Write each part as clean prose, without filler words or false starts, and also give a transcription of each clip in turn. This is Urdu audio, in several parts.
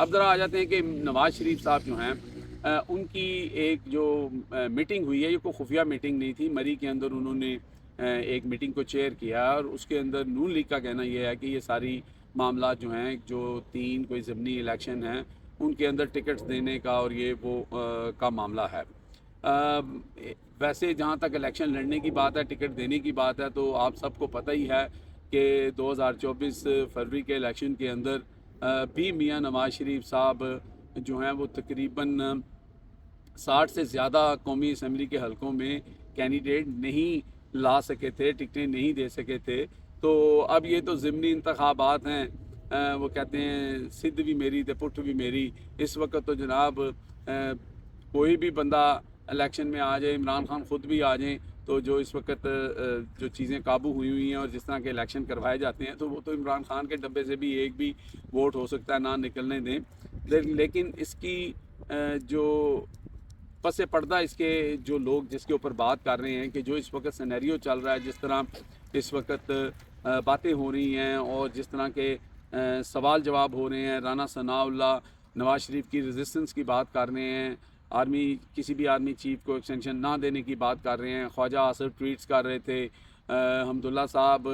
اب ذرا آ جاتے ہیں کہ نواز شریف صاحب جو ہیں ان کی ایک جو میٹنگ ہوئی ہے، یہ کوئی خفیہ میٹنگ نہیں تھی، مری کے اندر انہوں نے ایک میٹنگ کو چیئر کیا، اور اس کے اندر نون لیگ کا کہنا یہ ہے کہ یہ ساری معاملات جو ہیں، جو 3 کوئی ضمنی الیکشن ہیں ان کے اندر ٹکٹس دینے کا اور یہ وہ کا معاملہ ہے۔ ویسے جہاں تک الیکشن لڑنے کی بات ہے، ٹکٹ دینے کی بات ہے، تو آپ سب کو پتہ ہی ہے کہ 2024 فروری کے الیکشن کے اندر بھی میاں نواز شریف صاحب جو ہیں وہ تقریباً 60 سے زیادہ قومی اسمبلی کے حلقوں میں کینڈیڈیٹ نہیں لا سکے تھے، ٹکٹیں نہیں دے سکے تھے۔ تو اب یہ تو ضمنی انتخابات ہیں، وہ کہتے ہیں سدھ بھی میری تے پٹھ بھی میری۔ اس وقت تو جناب کوئی بھی بندہ الیکشن میں آ جائے، عمران خان خود بھی آ جائیں، تو جو اس وقت جو چیزیں قابو ہوئی ہیں اور جس طرح کے الیکشن کروائے جاتے ہیں، تو وہ تو عمران خان کے ڈبے سے بھی ایک بھی ووٹ ہو سکتا ہے نہ نکلنے دیں۔ لیکن اس کی جو پس پردہ اس کے جو لوگ جس کے اوپر بات کر رہے ہیں کہ جو اس وقت سینیریو چل رہا ہے، جس طرح اس وقت باتیں ہو رہی ہیں اور جس طرح کے سوال جواب ہو رہے ہیں، رانا ثناء اللہ نواز شریف کی ریزسٹنس کی بات کر رہے ہیں، کسی بھی آرمی چیف کو ایکسٹینشن نہ دینے کی بات کر رہے ہیں، خواجہ آصف ٹویٹس کر رہے تھے، حمداللہ صاحب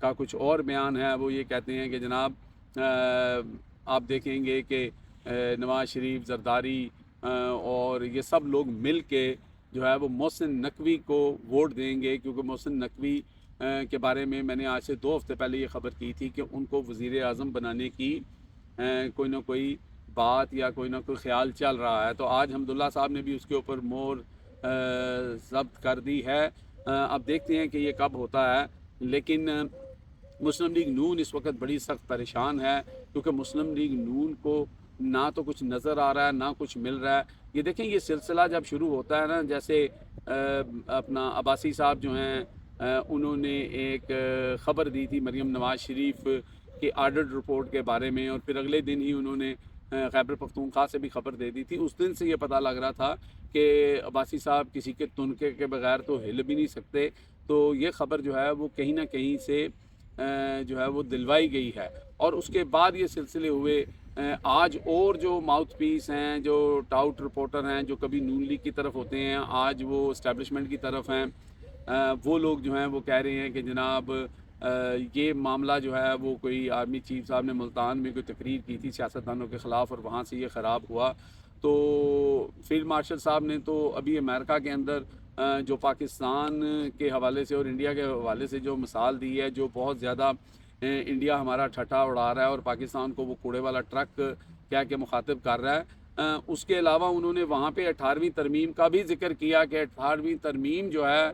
کا کچھ اور بیان ہے، وہ یہ کہتے ہیں کہ جناب آپ دیکھیں گے کہ نواز شریف، زرداری اور یہ سب لوگ مل کے جو ہے وہ محسن نقوی کو ووٹ دیں گے، کیونکہ محسن نقوی کے بارے میں نے آج سے 2 ہفتے پہلے یہ خبر کی تھی کہ ان کو وزیر اعظم بنانے کی کوئی نہ کوئی بات یا کوئی نہ کوئی خیال چل رہا ہے۔ تو آج حمداللہ صاحب نے بھی اس کے اوپر مور ضبط کر دی ہے۔ اب دیکھتے ہیں کہ یہ کب ہوتا ہے، لیکن مسلم لیگ نون اس وقت بڑی سخت پریشان ہے، کیونکہ مسلم لیگ نون کو نہ تو کچھ نظر آ رہا ہے نہ کچھ مل رہا ہے۔ یہ دیکھیں یہ سلسلہ جب شروع ہوتا ہے نا، جیسے اپنا عباسی صاحب جو ہیں انہوں نے ایک خبر دی تھی مریم نواز شریف کے آڈٹ رپورٹ کے بارے میں، اور پھر اگلے دن ہی انہوں نے خیبر پختونخوا سے بھی خبر دے دی تھی۔ اس دن سے یہ پتہ لگ رہا تھا کہ عباسی صاحب کسی کے تنکے کے بغیر تو ہل بھی نہیں سکتے، تو یہ خبر جو ہے وہ کہیں نہ کہیں سے جو ہے وہ دلوائی گئی ہے، اور اس کے بعد یہ سلسلے ہوئے۔ آج اور جو ماؤتھ پیس ہیں، جو ٹاؤٹ رپورٹر ہیں، جو کبھی نون لیگ کی طرف ہوتے ہیں، آج وہ اسٹیبلشمنٹ کی طرف ہیں، وہ لوگ جو ہیں وہ کہہ رہے ہیں کہ جناب یہ معاملہ جو ہے وہ کوئی آرمی چیف صاحب نے ملتان میں کوئی تقریر کی تھی سیاستدانوں کے خلاف، اور وہاں سے یہ خراب ہوا۔ تو فیلڈ مارشل صاحب نے تو ابھی امریکہ کے اندر جو پاکستان کے حوالے سے اور انڈیا کے حوالے سے جو مثال دی ہے، جو بہت زیادہ انڈیا ہمارا ٹھٹا اڑا رہا ہے اور پاکستان کو وہ کوڑے والا ٹرک کہہ کے مخاطب کر رہا ہے، اس کے علاوہ انہوں نے وہاں پہ 18ویں ترمیم کا بھی ذکر کیا کہ 18ویں ترمیم جو ہے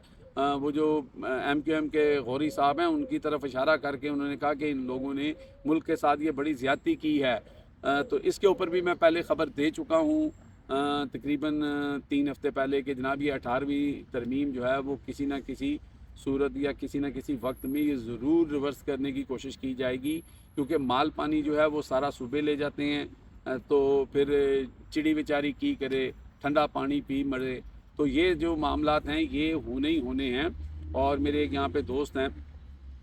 وہ جو ایم کیو ایم کے غوری صاحب ہیں ان کی طرف اشارہ کر کے انہوں نے کہا کہ ان لوگوں نے ملک کے ساتھ یہ بڑی زیادتی کی ہے۔ تو اس کے اوپر بھی میں پہلے خبر دے چکا ہوں تقریباً 3 ہفتے پہلے کہ جناب یہ 18ویں ترمیم جو ہے وہ کسی نہ کسی صورت یا کسی نہ کسی وقت میں یہ ضرور ریورس کرنے کی کوشش کی جائے گی، کیونکہ مال پانی جو ہے وہ سارا صوبے لے جاتے ہیں، تو پھر چڑی بیچاری کی کرے، ٹھنڈا پانی پی مرے۔ تو یہ جو معاملات ہیں یہ ہونے ہی ہونے ہیں، اور میرے ایک یہاں پہ دوست ہیں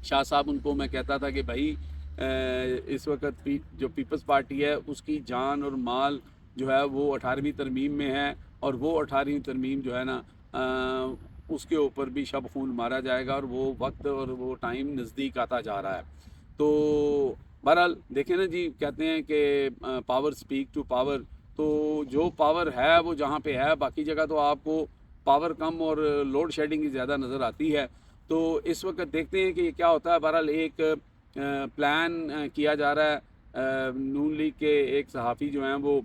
شاہ صاحب، ان کو میں کہتا تھا کہ بھائی اس وقت جو پیپلز پارٹی ہے اس کی جان اور مال جو ہے وہ 18ویں ترمیم میں ہے، اور وہ 18ویں ترمیم جو ہے نا اس کے اوپر بھی شب خون مارا جائے گا، اور وہ وقت اور وہ ٹائم نزدیک آتا جا رہا ہے۔ تو بہرحال دیکھیں نا جی، کہتے ہیں کہ پاور سپیک ٹو پاور، تو جو پاور ہے وہ جہاں پہ ہے، باقی جگہ تو آپ کو پاور کم اور لوڈ شیڈنگ زیادہ نظر آتی ہے۔ تو اس وقت دیکھتے ہیں کہ یہ کیا ہوتا ہے۔ بہرحال ایک پلان کیا جا رہا ہے، نون لیگ کے ایک صحافی جو ہیں وہ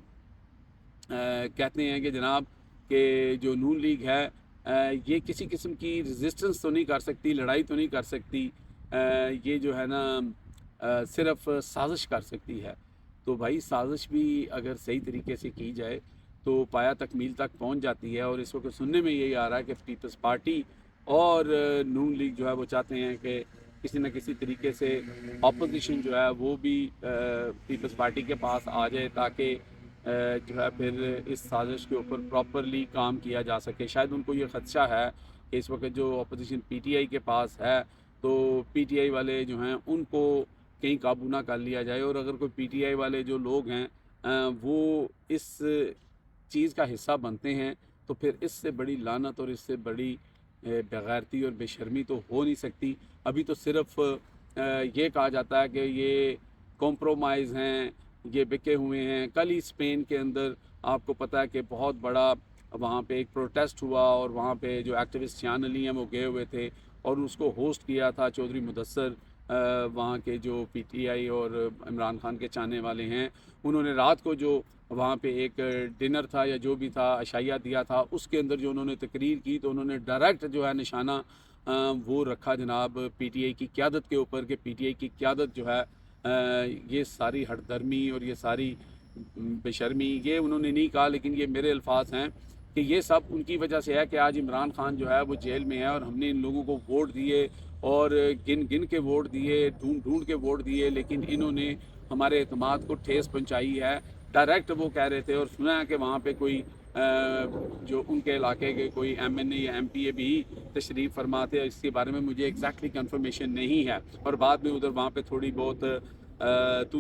کہتے ہیں کہ جناب کہ جو نون لیگ ہے یہ کسی قسم کی ریزسٹنس تو نہیں کر سکتی، لڑائی تو نہیں کر سکتی، یہ جو ہے نا صرف سازش کر سکتی ہے۔ تو بھائی سازش بھی اگر صحیح طریقے سے کی جائے تو پایا تکمیل تک پہنچ جاتی ہے، اور اس وقت سننے میں یہی آ رہا ہے کہ پیپلز پارٹی اور نون لیگ جو ہے وہ چاہتے ہیں کہ کسی نہ کسی طریقے سے اپوزیشن جو ہے وہ بھی پیپلز پارٹی کے پاس آ جائے، تاکہ جو ہے پھر اس سازش کے اوپر پراپرلی کام کیا جا سکے۔ شاید ان کو یہ خدشہ ہے کہ اس وقت جو اپوزیشن پی ٹی آئی کے پاس ہے، تو پی ٹی آئی والے جو ہیں ان کو کہیں قابو نہ کر لیا جائے، اور اگر کوئی پی ٹی آئی والے جو لوگ ہیں وہ اس چیز کا حصہ بنتے ہیں تو پھر اس سے بڑی لعنت اور اس سے بڑی بےغیرتی اور بے شرمی تو ہو نہیں سکتی۔ ابھی تو صرف یہ کہا جاتا ہے کہ یہ کمپرومائز ہیں، یہ بکے ہوئے ہیں۔ کل ہی اسپین کے اندر آپ کو پتہ ہے کہ بہت بڑا وہاں پہ ایک پروٹیسٹ ہوا، اور وہاں پہ جو ایکٹیوسٹ شان علی ہیں وہ گئے ہوئے تھے، اور اس کو ہوسٹ کیا تھا چودھری مدثر، وہاں کے جو پی ٹی آئی اور عمران خان کے چاہنے والے ہیں۔ انہوں نے رات کو جو وہاں پہ ایک ڈنر تھا یا جو بھی تھا عشائیہ دیا تھا، اس کے اندر جو انہوں نے تقریر کی تو انہوں نے ڈائریکٹ جو ہے نشانہ وہ رکھا جناب پی ٹی آئی کی قیادت کے اوپر، کہ پی ٹی آئی کی قیادت جو ہے یہ ساری ہٹ درمی اور یہ ساری بے شرمی، یہ انہوں نے نہیں کہا لیکن یہ میرے الفاظ ہیں کہ یہ سب ان کی وجہ سے ہے کہ آج عمران خان جو ہے وہ جیل میں ہے، اور ہم نے ان لوگوں کو ووٹ دیے اور گن گن کے ووٹ دیے، ڈھونڈ ڈھونڈ کے ووٹ دیے، لیکن انہوں نے ہمارے اعتماد کو ٹھیس پہنچائی ہے۔ ڈائریکٹ وہ کہہ رہے تھے، اور سنا ہے کہ وہاں پہ کوئی جو ان کے علاقے کے کوئی ایم این اے یا ایم پی اے بھی تشریف فرما تھے، اس کے بارے میں مجھے ایگزیکٹلی کنفرمیشن نہیں ہے۔ اور بعد میں ادھر وہاں پہ تھوڑی بہت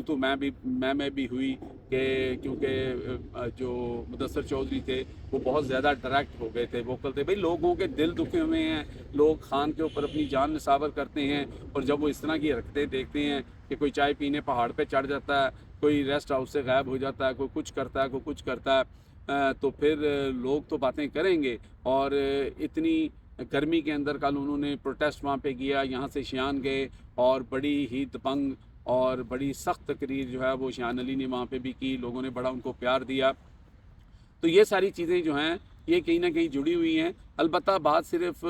تو میں بھی ہوئی، کہ کیونکہ جو مدثر چودھری تھے وہ بہت زیادہ ڈائریکٹ ہو گئے تھے، ووکل تھے۔ بھئی لوگوں کے دل دکھے ہوئے ہیں، لوگ خان کے اوپر اپنی جان نثار کرتے ہیں، اور جب وہ اس طرح کی حرکتیں دیکھتے ہیں کہ کوئی چائے پینے پہاڑ پہ چڑھ جاتا ہے، کوئی ریسٹ ہاؤس سے غائب ہو جاتا ہے، کوئی کچھ کرتا ہے، کوئی کچھ کرتا ہے، تو پھر لوگ تو باتیں کریں گے۔ اور اتنی گرمی کے اندر کل انہوں نے پروٹیسٹ وہاں پہ کیا، یہاں سے شیان گئے، اور بڑی ہی دبنگ اور بڑی سخت تقریر جو ہے وہ شان علی نے وہاں پہ بھی کی، لوگوں نے بڑا ان کو پیار دیا۔ تو یہ ساری چیزیں جو ہیں یہ کہیں نہ کہیں جڑی ہوئی ہیں۔ البتہ بات صرف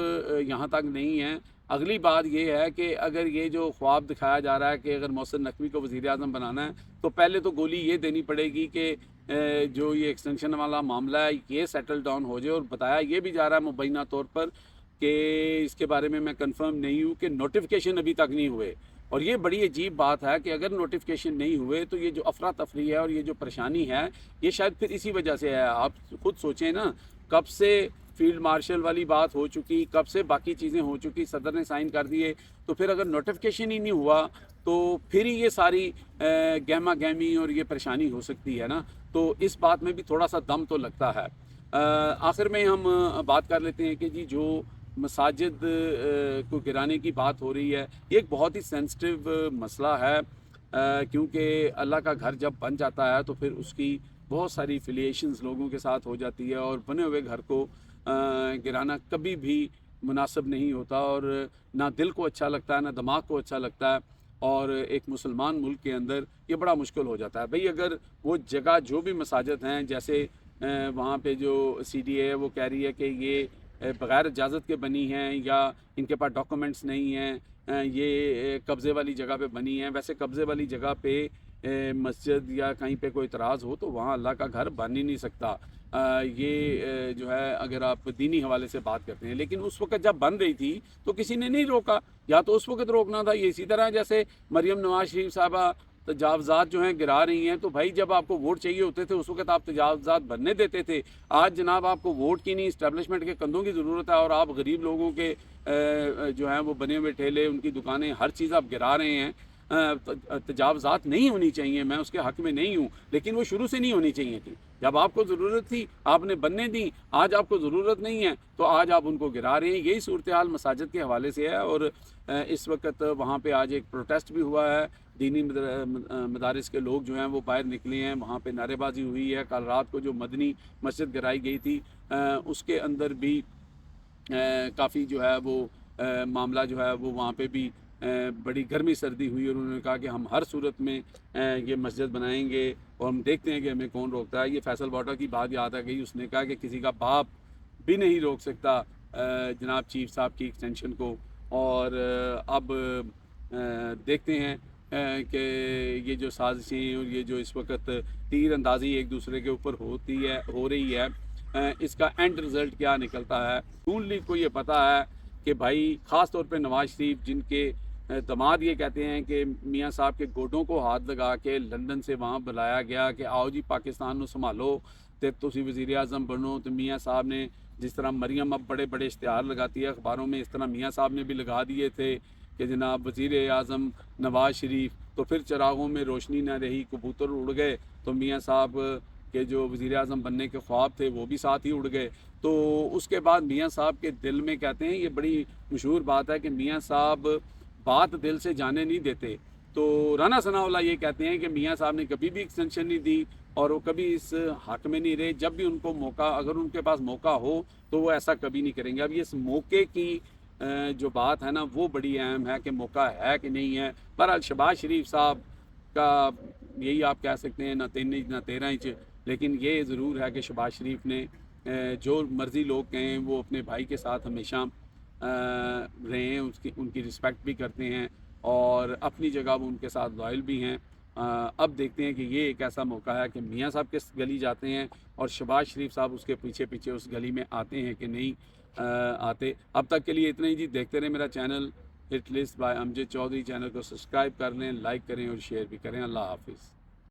یہاں تک نہیں ہے، اگلی بات یہ ہے کہ اگر یہ جو خواب دکھایا جا رہا ہے کہ اگر محسن نقوی کو وزیر اعظم بنانا ہے تو پہلے تو گولی یہ دینی پڑے گی کہ جو یہ ایکسٹینشن والا معاملہ ہے یہ سیٹل ڈاؤن ہو جائے۔ اور بتایا یہ بھی جا رہا ہے مبینہ طور پر کہ اس کے بارے میں کنفرم نہیں ہوں کہ نوٹیفیکیشن ابھی تک نہیں ہوئے، اور یہ بڑی عجیب بات ہے کہ اگر نوٹیفیکیشن نہیں ہوئے تو یہ جو افراتفری ہے اور یہ جو پریشانی ہے یہ شاید پھر اسی وجہ سے ہے۔ آپ خود سوچیں نا، کب سے فیلڈ مارشل والی بات ہو چکی، کب سے باقی چیزیں ہو چکی، صدر نے سائن کر دیے، تو پھر اگر نوٹیفیکیشن ہی نہیں ہوا تو پھر ہی یہ ساری گہما گہمی اور یہ پریشانی ہو سکتی ہے نا۔ تو اس بات میں بھی تھوڑا سا دم تو لگتا ہے۔ آخر میں ہم بات کر لیتے ہیں کہ جی جو مساجد کو گرانے کی بات ہو رہی ہے، یہ ایک بہت ہی سینسٹیو مسئلہ ہے، کیونکہ اللہ کا گھر جب بن جاتا ہے تو پھر اس کی بہت ساری فیلیشنز لوگوں کے ساتھ ہو جاتی ہے، اور بنے ہوئے گھر کو گرانا کبھی بھی مناسب نہیں ہوتا، اور نہ دل کو اچھا لگتا ہے، نہ دماغ کو اچھا لگتا ہے، اور ایک مسلمان ملک کے اندر یہ بڑا مشکل ہو جاتا ہے۔ بھئی اگر وہ جگہ جو بھی مساجد ہیں، جیسے وہاں پہ جو سی ڈی اے وہ کہہ رہی ہے کہ یہ بغیر اجازت کے بنی ہیں، یا ان کے پاس ڈاکومنٹس نہیں ہیں، یہ قبضے والی جگہ پہ بنی ہیں۔ ویسے قبضے والی جگہ پہ مسجد یا کہیں پہ کوئی اعتراض ہو تو وہاں اللہ کا گھر بن ہی نہیں سکتا۔ یہ جو ہے اگر آپ دینی حوالے سے بات کرتے ہیں، لیکن اس وقت جب بن رہی تھی تو کسی نے نہیں روکا، یا تو اس وقت روکنا تھا۔ یہ اسی طرح جیسے مریم نواز شریف صاحبہ تجاوزات جو ہیں گرا رہی ہیں، تو بھائی جب آپ کو ووٹ چاہیے ہوتے تھے اس وقت آپ تجاوزات بننے دیتے تھے۔ آج جناب آپ کو ووٹ کی نہیں، اسٹیبلشمنٹ کے کندھوں کی ضرورت ہے، اور آپ غریب لوگوں کے جو ہیں وہ بنے ہوئے ٹھیلے، ان کی دکانیں، ہر چیز آپ گرا رہے ہیں۔ تجاوزات نہیں ہونی چاہیے، میں اس کے حق میں نہیں ہوں، لیکن وہ شروع سے نہیں ہونی چاہیے تھی۔ جب آپ کو ضرورت تھی آپ نے بننے دی، آج آپ کو ضرورت نہیں ہے تو آج آپ ان کو گرا رہے ہیں۔ یہی صورتحال مساجد کے حوالے سے ہے، اور اس وقت وہاں پہ آج ایک پروٹیسٹ بھی ہوا ہے، دینی مدارس کے لوگ جو ہیں وہ باہر نکلے ہیں، وہاں پہ نعرے بازی ہوئی ہے۔ کل رات کو جو مدنی مسجد گرائی گئی تھی اس کے اندر بھی کافی جو ہے وہ معاملہ جو ہے وہ وہاں پہ بھی بڑی گرمی سردی ہوئی، اور انہوں نے کہا کہ ہم ہر صورت میں یہ مسجد بنائیں گے، اور ہم دیکھتے ہیں کہ ہمیں کون روکتا ہے۔ یہ فیصل واٹر کی بات یاد آ گئی، اس نے کہا کہ کسی کا باپ بھی نہیں روک سکتا جناب چیف صاحب کی ایکسٹینشن کو۔ اور اب دیکھتے ہیں کہ یہ جو سازشیں اور یہ جو اس وقت تیر اندازی ایک دوسرے کے اوپر ہو رہی ہے، اس کا اینڈ رزلٹ کیا نکلتا ہے۔ نون لیگ کو یہ پتہ ہے کہ بھائی خاص طور پہ نواز شریف، جن کے داماد یہ کہتے ہیں کہ میاں صاحب کے گوڈوں کو ہاتھ لگا کے لندن سے وہاں بلایا گیا کہ آؤ جی پاکستان کو سنبھالو تے تسی وزیر اعظم بنو، تو میاں صاحب نے جس طرح مریم اب بڑے بڑے اشتہار لگاتی ہے اخباروں میں، اس طرح میاں صاحب نے بھی لگا دیے تھے کہ جناب وزیر اعظم نواز شریف، تو پھر چراغوں میں روشنی نہ رہی، کبوتر اڑ گئے، تو میاں صاحب کے جو وزیر اعظم بننے کے خواب تھے وہ بھی ساتھ ہی اڑ گئے۔ تو اس کے بعد میاں صاحب کے دل میں، کہتے ہیں یہ بڑی مشہور بات ہے کہ میاں صاحب بات دل سے جانے نہیں دیتے، تو رانا ثناء اللہ یہ کہتے ہیں کہ میاں صاحب نے کبھی بھی ایکسٹینشن نہیں دی اور وہ کبھی اس حق میں نہیں رہے، جب بھی ان کو موقع، اگر ان کے پاس موقع ہو تو وہ ایسا کبھی نہیں کریں گے۔ اب اس موقع کی جو بات ہے نا وہ بڑی اہم ہے کہ موقع ہے کہ نہیں ہے۔ بہرحال شہباز شریف صاحب کا یہی آپ کہہ سکتے ہیں، نہ 3 انچ نہ 13 انچ، لیکن یہ ضرور ہے کہ شہباز شریف نے جو مرضی لوگ کہیں وہ اپنے بھائی کے ساتھ ہمیشہ رہے ہیں، ان کی رسپیکٹ بھی کرتے ہیں اور اپنی جگہ وہ ان کے ساتھ لائل بھی ہیں۔ اب دیکھتے ہیں کہ یہ ایک ایسا موقع ہے کہ میاں صاحب کس گلی جاتے ہیں اور شہباز شریف صاحب اس کے پیچھے پیچھے اس گلی میں آتے ہیں کہ نہیں آتے۔ اب تک کے لیے اتنا ہی جی، دیکھتے رہیں میرا channel hit list by Amjad Chaudhry, channel کو سبسکرائب کر لیں، لائک کریں اور شیئر بھی کریں۔ اللہ حافظ۔